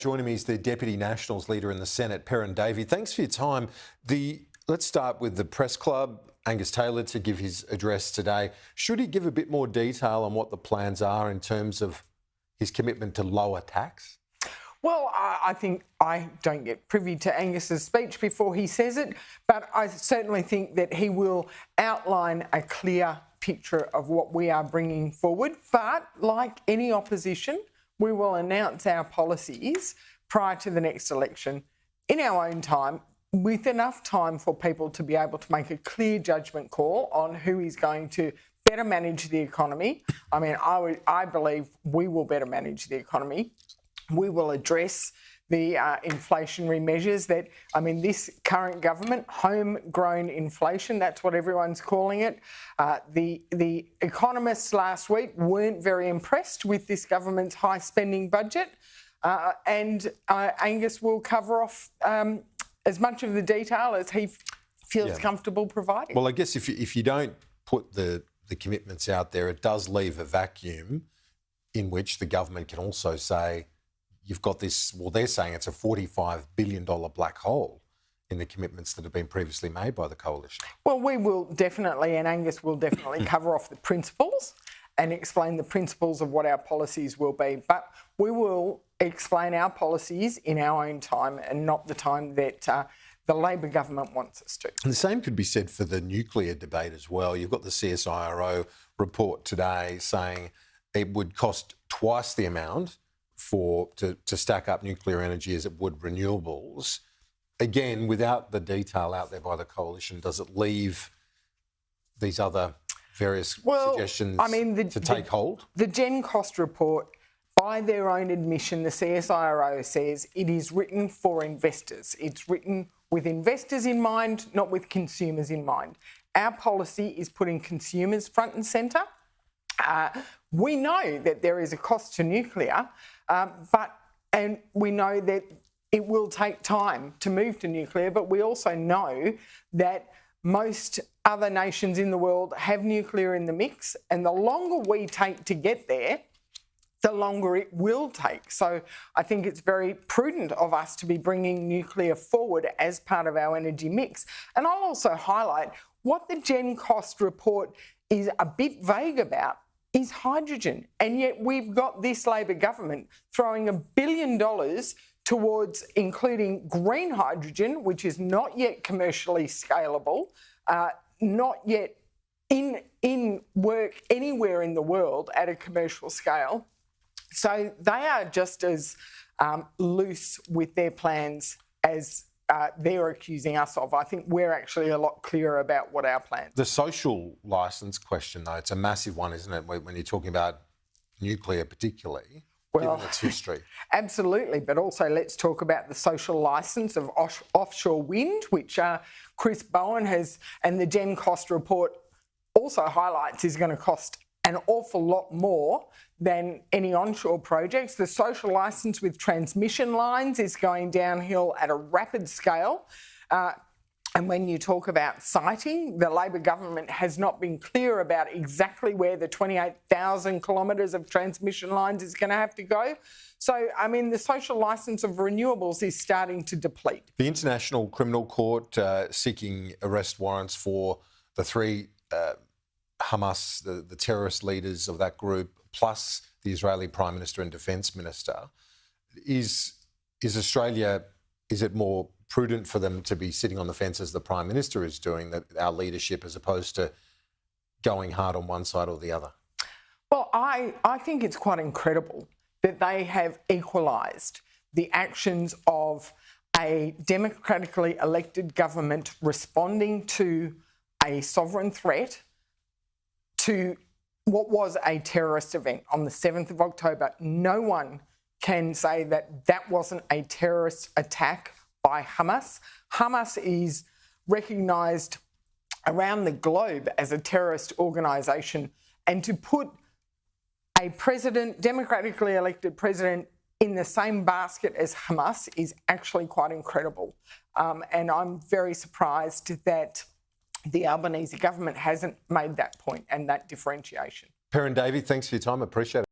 Joining me is the Deputy Nationals Leader in the Senate, Perin Davey. Thanks for your time. Let's start with the Press Club. Angus Taylor to give his address today. Should he give a bit more detail on what the plans are in terms of his commitment to lower tax? Well, I think I don't get privy to Angus's speech before he says it, but I certainly think that he will outline a clear picture of what we are bringing forward. But like any opposition, we will announce our policies prior to the next election in our own time, with enough time for people to be able to make a clear judgment call on who is going to better manage the economy. I mean, I believe we will better manage the economy. We will address the inflationary measures that, this current government, homegrown inflation, that's what everyone's calling it. The Economists last week weren't very impressed with this government's high spending budget, and Angus will cover off as much of the detail as he feels comfortable providing. Well, I guess if you don't put the commitments out there, it does leave a vacuum in which the government can also say, you've got this, well, they're saying it's a $45 billion black hole in the commitments that have been previously made by the coalition. Well, we will definitely, and Angus will definitely cover off the principles and explain the principles of what our policies will be. But we will explain our policies in our own time and not the time that the Labor government wants us to. And the same could be said for the nuclear debate as well. You've got the CSIRO report today saying it would cost twice the amount to stack up nuclear energy as it would renewables. Again, without the detail out there by the coalition, does it leave these other various suggestions to take hold? The Gen Cost report, by their own admission, the CSIRO says it is written for investors. It's written with investors in mind, not with consumers in mind. Our policy is putting consumers front and centre. We know that there is a cost to nuclear, and we know that it will take time to move to nuclear, but we also know that most other nations in the world have nuclear in the mix, and the longer we take to get there, the longer it will take. So I think it's very prudent of us to be bringing nuclear forward as part of our energy mix. And I'll also highlight what the Gen Cost report is a bit vague about is hydrogen. And yet we've got this Labor government throwing $1 billion towards including green hydrogen, which is not yet commercially scalable, not yet in work anywhere in the world at a commercial scale. So they are just as loose with their plans as they're accusing us of. I think we're actually a lot clearer about what our plans are. The social licence question, though, it's a massive one, isn't it, when you're talking about nuclear particularly, given its history? Absolutely, but also let's talk about the social licence of offshore wind, which Chris Bowen has, and the Gen Cost report also highlights is going to cost an awful lot more than any onshore projects. The social licence with transmission lines is going downhill at a rapid scale. And when you talk about siting, the Labor government has not been clear about exactly where the 28,000 kilometres of transmission lines is going to have to go. So, the social licence of renewables is starting to deplete. The International Criminal Court seeking arrest warrants for the three Hamas, the terrorist leaders of that group, plus the Israeli Prime Minister and Defence Minister. Is Australia, is it more prudent for them to be sitting on the fence as the Prime Minister is doing, that our leadership, as opposed to going hard on one side or the other? Well, I think it's quite incredible that they have equalised the actions of a democratically elected government responding to a sovereign threat to what was a terrorist event on the 7th of October. No one can say that that wasn't a terrorist attack by Hamas. Hamas is recognised around the globe as a terrorist organisation, and to put a president, democratically elected president, in the same basket as Hamas is actually quite incredible. And I'm very surprised that the Albanese government hasn't made that point and that differentiation. Perin Davey, thanks for your time. I appreciate it.